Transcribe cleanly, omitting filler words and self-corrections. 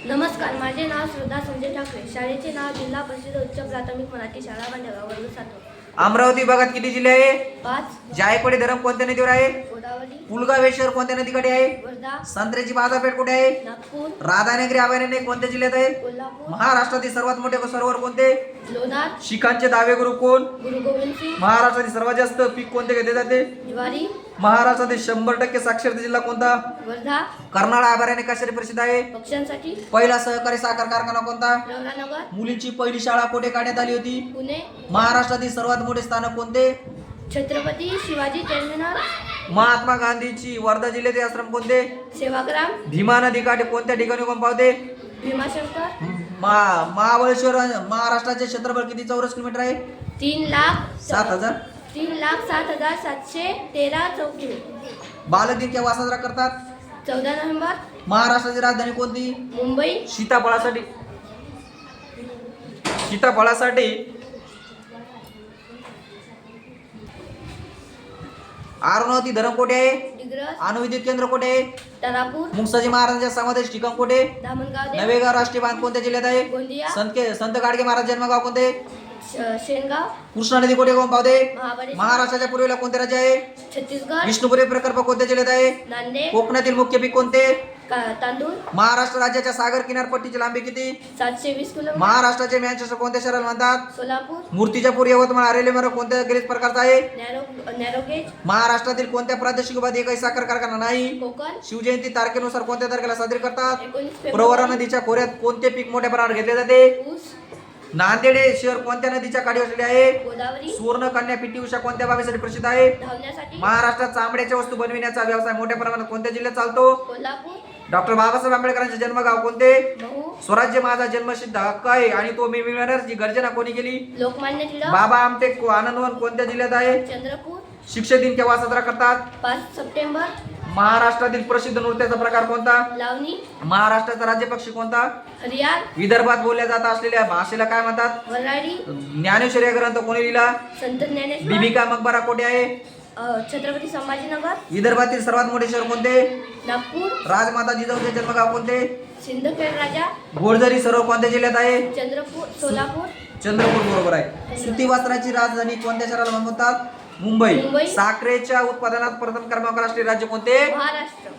नमस्कार, माझे नाव श्रद्धा संजय ठाकरे. शाळेचे नाव जिल्हा परिषद उच्च प्राथमिक मराठी शाळा भांडेगाव, वर्ग 7. अमरावती विभागात किती जिल्हे आहे? 5. जायकवाडी धरण कोणत्या नदीवर आहे? गोदावरी. पुलगावेश्वर कोणत्या नदीकडे आहे? वर्धा. संत्र्याची बाजारपेठ कुठे आहे? नागपूर. राधानगरी अभयारण्य कोणत्या जिल्ह्यात आहे? कोल्हापूर. महाराष्ट्रातील सर्वात मोठे सरोवर कोणते? लोणार. शिखांचे दहावे गुरु कोण? गुरु गोविंद सिंग. महाराष्ट्रातील सर्वात जास्त पीक कोणते घेतले जाते? ज्वारी. महाराष्ट्रातील 100% साक्षरता जिल्हा कोणता? वर्धा. कर्नाळा अभयारण्य कशासाठी प्रसिद्ध आहे? पक्ष्यांसाठी. पहिला सहकारी साखर कारखाना कोणता? रवरानगर. मुलींची पहिली शाळा कुठे काढण्यात आली होती? पुणे. महाराष्ट्रातील सर्वात मोठे स्थानक कोणते? छत्रपती शिवाजी टर्मिनल. महात्मा गांधीची वर्धा जिल्ह्यातील आश्रम कोणते? सेवाग्राम. भीमा नदी काठी कोणत्या ठिकाणी उगम पावते? भीमाशंकर. महाबळेश्वर महाराष्ट्राचे क्षेत्रफळ किती चौरस किलोमीटर आहे? 3,07,000. 7,000. 3,07,713 चौकी. बालक दिन केव्हा साजरा करतात? 14 नोव्हेंबर. महाराष्ट्राची राजधानी कोणती? मुंबई. सीताफळासाठी अरुणावती धरण कोठे आहे? डिग्रस. अणुविद्युत केंद्र कोठे आहे? तारापूर. मुक्ताजी महाराजांच्या समाधीचे ठिकाण कोठे? धामणगाव. नवेगाव राष्ट्रीय बांध कोणत्या जिल्ह्यात आहे? गोंदिया. संत गाडगे महाराज जन्मगाव कोणते? शेनगाव. कृष्णा नदी कोठे उगम पावते? महाबळेश्वर. महाराष्ट्राच्या पूर्वेला कोणते राज्य आहे? छत्तीसगड. विष्णुपुरी प्रकल्प कोणत्या जिल्ह्यात आहे? नांदेड. कोकणातील मुख्य पीक कोणते? तांदूळ. महाराष्ट्र राज्याच्या सागर किनारपट्टीची लांबी किती? 720 किलोमीटर. महाराष्ट्राचे मँचेस्टर कोणत्या शहराला म्हणतात? सोलापूर. मूर्तिजापूर यवतमाळ आरेले मार्ग कोणत्या गेज प्रकारचा आहे? Narrow gauge. महाराष्ट्रातील कोणत्या प्रादेशिक उपाधी एकही साखर कारखाना नाही? कोकण. शिवजयंती तारखेनुसार कोणत्या तारखेला साजरी करतात? 19 प्रवरा फेब्रुवारी. नदीच्या खोऱ्यात कोणते पीक मोठ्या प्रमाणात घेतले जाते? ऊस. नांदेड हे शहर कोणत्या नदीच्या काठी वसलेले आहे? गोदावरी. सुवर्ण कन्या पीटी उषा कोणत्या बाबीसाठी प्रसिद्ध आहे? धावण्यासाठी. महाराष्ट्रात चामड्याच्या वस्तू बनविण्याचा व्यवसाय मोठ्या प्रमाणात कोणत्या जिल्ह्यात चालतो? कोल्हापूर. डॉक्टर बाबासाहेब आंबेडकरांचे जन्मगाव कोणते? महू. स्वराज्य माझा जन्मसिद्ध हक्क आहे आणि तो मी मिळवण्याची गर्जना कोणी केली? लोकमान्य टिळक. बाबा आमटे आनंदवन कोणत्या जिल्ह्यात आहे? चंद्रपूर. शिक्षक दिन केव्हा साजरा करतात? 5 सप्टेंबर. महाराष्ट्रातील प्रसिद्ध नृत्याचा प्रकार कोणता? लावणी. महाराष्ट्राचा राज्य पक्षी कोणता? हरियाल. विदर्भात बोलल्या जात असलेल्या भाषेला काय म्हणतात? वऱ्हाडी. ज्ञानेश्वरी हा ग्रंथ कोणी लिहिला? संत ज्ञानेश्वर. बीबी मकबरा कोठे आहे? छत्रपती संभाजीनगर. विदर्भातील सर्वात मोठे शहर कोणते? नागपूर. राजमाता जिजाऊचे जन्मगाव कोणते? सिंदखेड राजा. घोडझरी सरोवर कोणत्या जिल्ह्यात आहे? चंद्रपूर. सोलापूर. चंद्रपूर बरोबर आहे. सुती वस्त्राची राजधानी कोणत्या शहराला म्हणतात? मुंबई. मुंबई. साखरेच्या उत्पादनात प्रथम क्रमांक राष्ट्रीय राज्य कोणते? महाराष्ट्र.